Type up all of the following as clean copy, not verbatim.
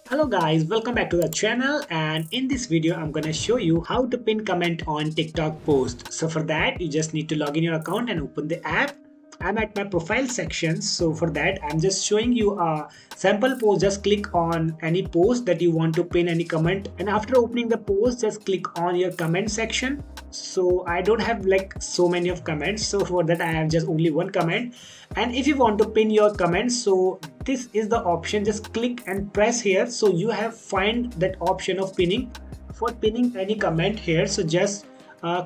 Hello guys, welcome back to the channel, and in this video I'm gonna show you how to pin comment on TikTok post. So for that you just need to log in your account and open the app. I'm at my profile section, so for that I'm just showing you a sample post. Just click on any post that you want to pin any comment, and after opening the post just click on your comment section. So I don't have like so many of comments, so for that I have just only one comment. And if you want to pin your comments, so this is the option, just click and press here. So you have find that option of pinning. For pinning any comment here, so just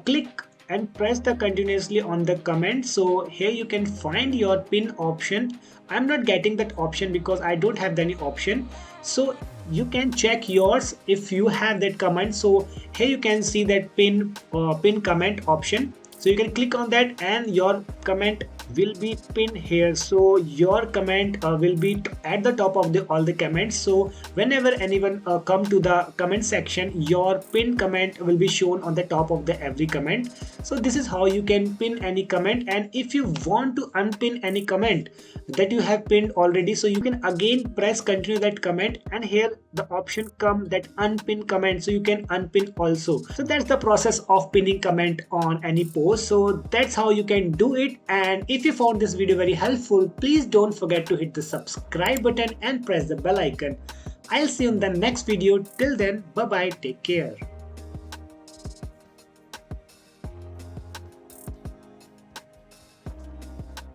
click and press the continuously on the comment. So here you can find your pin option. I'm not getting that option because I don't have any option. So you can check yours if you have that comment. So here you can see that pin comment option. So you can click on that and your comment will be pinned here. So your comment will be at the top of the all the comments. So whenever anyone come to the comment section, your pinned comment will be shown on the top of the every comment. So this is how you can pin any comment. And if you want to unpin any comment that you have pinned already, so you can again press continue that comment, and here the option come that unpin comment, so you can unpin also. So that's the process of pinning comment on any post. So that's how you can do it. And if you found this video very helpful, please don't forget to hit the subscribe button and press the bell icon. I'll see you in the next video. Till then, bye bye, take care.